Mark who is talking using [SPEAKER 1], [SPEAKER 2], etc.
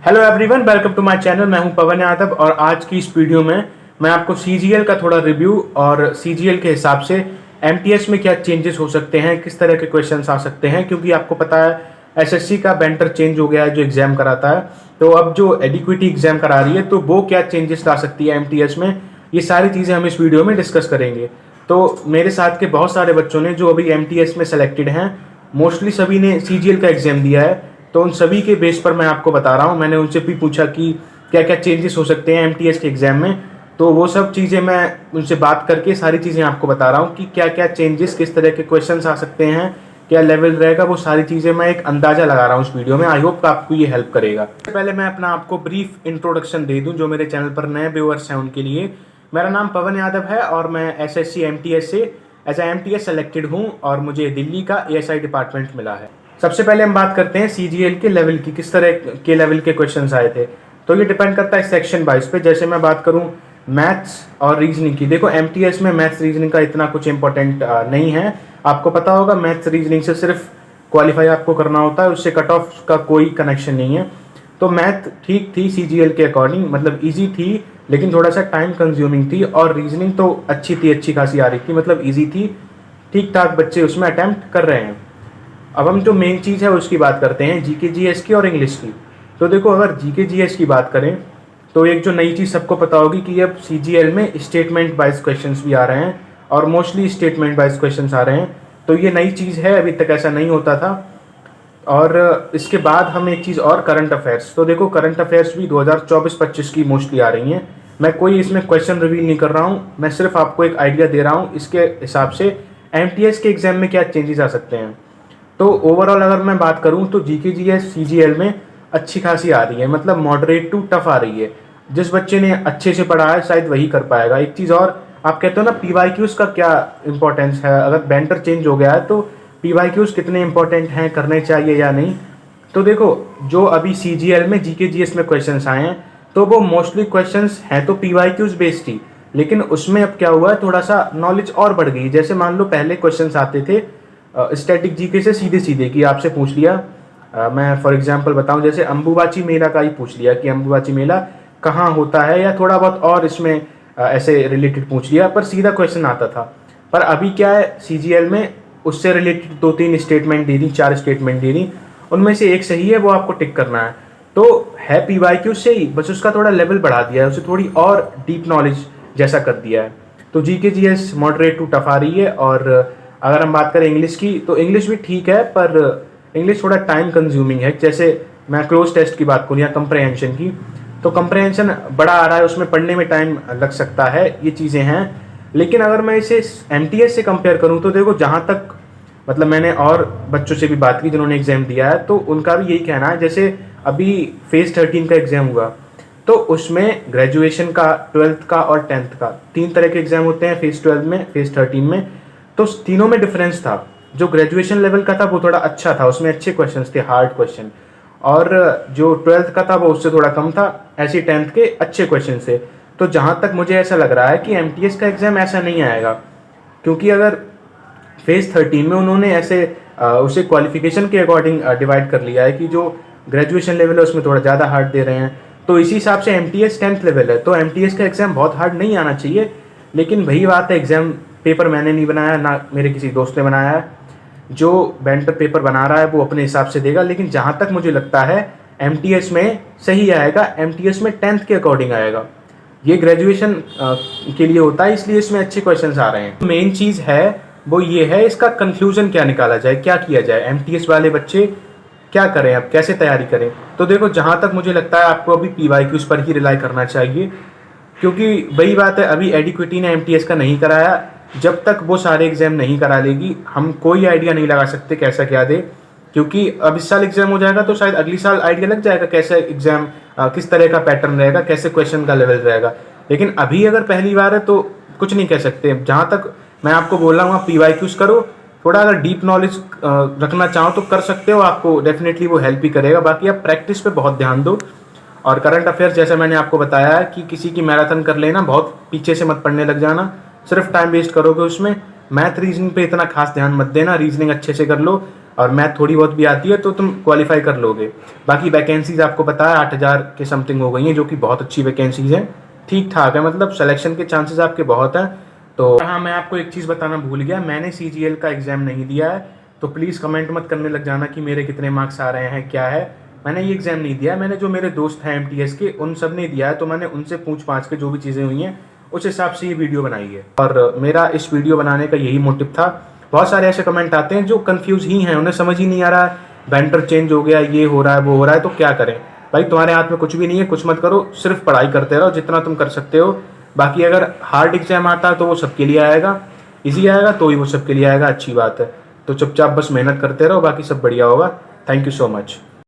[SPEAKER 1] Hello everyone, welcome to my channel. मैं हूं पवन यादव और आज की इस वीडियो में मैं आपको सीजीएल का थोड़ा रिव्यू और सीजीएल के हिसाब से एमटीएस में क्या चेंजेस हो सकते हैं, किस तरह के क्वेश्चंस आ सकते हैं। क्योंकि आपको पता है एसएससी का बेंटर चेंज हो गया है जो एग्जाम कराता है, तो अब जो एडिक्विटी एग्जाम करा रही है तो वो क्या चेंजेस ला सकती है एमटीएस में, ये सारी चीज़ें हम इस वीडियो में डिस्कस करेंगे। तो मेरे साथ के बहुत सारे बच्चों ने जो अभी एमटीएस में सेलेक्टेड हैं, मोस्टली सभी ने सीजीएल का एग्जाम दिया है, तो उन सभी के बेस पर मैं आपको बता रहा हूँ। मैंने उनसे भी पूछा कि क्या क्या चेंजेस हो सकते हैं एमटीएस के एग्जाम में, तो वो सब चीज़ें मैं उनसे बात करके सारी चीज़ें आपको बता रहा हूँ कि क्या क्या चेंजेस, किस तरह के क्वेश्चंस आ सकते हैं, क्या लेवल रहेगा, वो सारी चीज़ें मैं एक अंदाज़ा लगा रहा हूँ इस वीडियो में। आई होप आपको ये हेल्प करेगा। पहले मैं अपना आपको ब्रीफ इंट्रोडक्शन दे दूँ जो मेरे चैनल पर नए व्यूअर्स हैं उनके लिए। मेरा नाम पवन यादव है और मैं एसएससी एमटीएस से एज ए एमटीएस सेलेक्टेड हूँ और मुझे दिल्ली का एएसआई डिपार्टमेंट मिला है। सबसे पहले हम बात करते हैं सीजीएल के लेवल की, किस तरह के लेवल के क्वेश्चंस आए थे। तो ये डिपेंड करता है सेक्शन वाइज पे। जैसे मैं बात करूं मैथ्स और रीजनिंग की, देखो एमटीएस में मैथ्स रीजनिंग का इतना कुछ इंपॉर्टेंट नहीं है। आपको पता होगा मैथ्स रीजनिंग से सिर्फ क्वालिफाई आपको करना होता है, उससे कट ऑफ का कोई कनेक्शन नहीं है। तो मैथ ठीक थी सीजीएल के अकॉर्डिंग, मतलब ईजी थी लेकिन थोड़ा सा टाइम कंज्यूमिंग थी। और रीजनिंग तो अच्छी थी, अच्छी खासी आ रही थी, मतलब ईजी थी, ठीक ठाक बच्चे उसमें अटैम्प्ट कर रहे हैं। अब हम जो मेन चीज़ है उसकी बात करते हैं, जीके जीएस की और इंग्लिश की। तो देखो अगर जीके जीएस की बात करें तो एक जो नई चीज़ सबको पता होगी कि अब सीजीएल में स्टेटमेंट वाइज क्वेश्चंस भी आ रहे हैं और मोस्टली स्टेटमेंट वाइज क्वेश्चंस आ रहे हैं। तो ये नई चीज़ है, अभी तक ऐसा नहीं होता था। और इसके बाद हम एक चीज़ और, करंट अफेयर्स। तो देखो करंट अफेयर्स भी 2024-25 की मोस्टली आ रही हैं। मैं कोई इसमें क्वेश्चन रिवील नहीं कर रहा हूँ, मैं सिर्फ आपको एक आइडिया दे रहा हूँ इसके हिसाब से एमटीएस के एग्जाम में क्या चेंजेस आ सकते हैं। तो ओवरऑल अगर मैं बात करूं तो जीके जीएस सीजीएल में अच्छी खासी आ रही है, मतलब मॉडरेट टू टफ आ रही है। जिस बच्चे ने अच्छे से पढ़ा है शायद वही कर पाएगा। एक चीज़ और, आप कहते हो ना पीवाईक्यूज का क्या इंपॉर्टेंस है, अगर बेंटर चेंज हो गया है तो पीवाईक्यूज कितने इंपॉर्टेंट हैं, करने चाहिए या नहीं। तो देखो जो अभी सीजीएल में जीके जीएस में क्वेश्चंस आए हैं तो वो मोस्टली क्वेश्चंस हैं तो पीवाईक्यूज बेस्ड ही, लेकिन उसमें अब क्या हुआ है, थोड़ा सा नॉलेज और बढ़ गई। जैसे मान लो पहले क्वेश्चंस आते थे स्टैटिक जीके से सीधे सीधे कि आपसे पूछ लिया, मैं फॉर एग्जांपल बताऊं, जैसे अम्बुबाची मेला का ही पूछ लिया कि अम्बुबाची मेला कहाँ होता है, या थोड़ा बहुत और इसमें ऐसे रिलेटेड पूछ लिया, पर सीधा क्वेश्चन आता था। पर अभी क्या है, सीजीएल में उससे रिलेटेड 2-3 स्टेटमेंट दे दी, 4 स्टेटमेंट दे दी, उनमें से एक सही है, वो आपको टिक करना है। तो है पीवाईक्यू से ही, बस उसका थोड़ा लेवल बढ़ा दिया है, उसे थोड़ी और डीप नॉलेज जैसा कर दिया है। तो GK GS moderate to tough आ रही है। और अगर हम बात करें इंग्लिश की तो इंग्लिश भी ठीक है, पर इंग्लिश थोड़ा टाइम कंज्यूमिंग है। जैसे मैं क्लोज टेस्ट की बात करूँ या कंप्रहेंशन की, तो कंप्रहेंशन बड़ा आ रहा है, उसमें पढ़ने में टाइम लग सकता है, ये चीज़ें हैं। लेकिन अगर मैं इसे एमटीएस से कंपेयर करूँ तो देखो जहाँ तक, मतलब मैंने और बच्चों से भी बात की जिन्होंने एग्जाम दिया है, तो उनका भी यही कहना है। जैसे अभी फेज 13 का एग्जाम हुआ तो उसमें ग्रेजुएशन का, 12th का और 10th का 3 तरह के एग्जाम होते हैं फेज 12 में, फेज 13 में। तो तीनों में डिफरेंस था। जो ग्रेजुएशन लेवल का था वो थोड़ा अच्छा था, उसमें अच्छे क्वेश्चंस थे, हार्ड क्वेश्चन। और जो 12th का था वो उससे थोड़ा कम था, ऐसे 10th के अच्छे क्वेश्चन थे। तो जहाँ तक मुझे ऐसा लग रहा है कि एमटीएस का एग्जाम ऐसा नहीं आएगा, क्योंकि अगर फेज 13 में उन्होंने ऐसे उसे क्वालिफिकेशन के अकॉर्डिंग डिवाइड कर लिया है कि जो ग्रेजुएशन लेवल है उसमें थोड़ा ज़्यादा हार्ड दे रहे हैं, तो इसी हिसाब से एमटीएस 10th लेवल है, तो एमटीएस का एग्जाम बहुत हार्ड नहीं आना चाहिए। लेकिन वही बात है, एग्जाम पेपर मैंने नहीं बनाया, ना मेरे किसी दोस्त ने बनाया है। जो बेंटर पेपर बना रहा है वो अपने हिसाब से देगा, लेकिन जहाँ तक मुझे लगता है एमटीएस में सही आएगा, एमटीएस में 10th के अकॉर्डिंग आएगा। ये ग्रेजुएशन के लिए होता है, इसलिए इसमें अच्छे क्वेश्चंस आ रहे हैं। मेन चीज़ है वो ये है, इसका कंक्लूजन क्या निकाला जाए, क्या किया जाए, एमटीएस वाले बच्चे क्या करें, अब कैसे तैयारी करें। तो देखो जहाँ तक मुझे लगता है आपको अभी पीवाईक्यूज पर ही रिलाई करना चाहिए, क्योंकि वही बात है, अभी एडिक्विटी ने एमटीएस का नहीं कराया। जब तक वो सारे एग्जाम नहीं करा लेगी हम कोई आइडिया नहीं लगा सकते कैसा क्या दे, क्योंकि अब इस साल एग्जाम हो जाएगा तो शायद अगली साल आइडिया लग जाएगा कैसा एग्जाम, किस तरह का पैटर्न रहेगा, कैसे क्वेश्चन का लेवल रहेगा। लेकिन अभी अगर पहली बार है तो कुछ नहीं कह सकते। जहाँ तक मैं आपको बोल रहा हूँ आप पीवाईक्यूज करो, थोड़ा अगर डीप नॉलेज रखना चाहो तो कर सकते हो, आपको डेफिनेटली वो हेल्प ही करेगा। बाकी आप प्रैक्टिस पे बहुत ध्यान दो। और करंट अफेयर्स जैसा मैंने आपको बताया है कि किसी की मैराथन कर लेना, बहुत पीछे से मत पढ़ने लग जाना, सिर्फ टाइम वेस्ट करोगे उसमें। मैथ रीजनिंग पे इतना खास ध्यान मत देना, रीजनिंग अच्छे से कर लो। और मैथ थोड़ी बहुत भी आती है तो तुम क्वालिफाई कर लोगे। बाकी वैकेंसीज आपको पता है 8,000 के समथिंग हो गई हैं, जो कि बहुत अच्छी वैकेंसीज हैं, ठीक ठाक है, मतलब सिलेक्शन के चांसेस आपके बहुत हैं। तो हाँ, मैं आपको एक चीज़ बताना भूल गया, मैंने CGL का एग्ज़ाम नहीं दिया है, तो प्लीज़ कमेंट मत करने लग जाना कि मेरे कितने मार्क्स आ रहे हैं क्या है। मैंने ये एग्ज़ाम नहीं दिया है, मैंने जो मेरे दोस्त हैं MTS के उन सब ने दिया है, तो मैंने उनसे पूछ पाछ के जो भी चीज़ें हुई हैं उस हिसाब से ये वीडियो बनाई है। और मेरा इस वीडियो बनाने का यही मोटिव था। बहुत सारे ऐसे कमेंट आते हैं जो कन्फ्यूज़ ही हैं, उन्हें समझ ही नहीं आ रहा है, वेंडर चेंज हो गया, ये हो रहा है, वो हो रहा है, तो क्या करें भाई। तुम्हारे हाथ में कुछ भी नहीं है, कुछ मत करो, सिर्फ पढ़ाई करते रहो जितना तुम कर सकते हो। बाकी अगर हार्ड एग्जाम आता है तो वो सबके लिए आएगा, इजी आएगा तो ही वो सबके लिए आएगा, अच्छी बात है। तो चुपचाप बस मेहनत करते रहो, बाकी सब बढ़िया होगा। Thank you so much.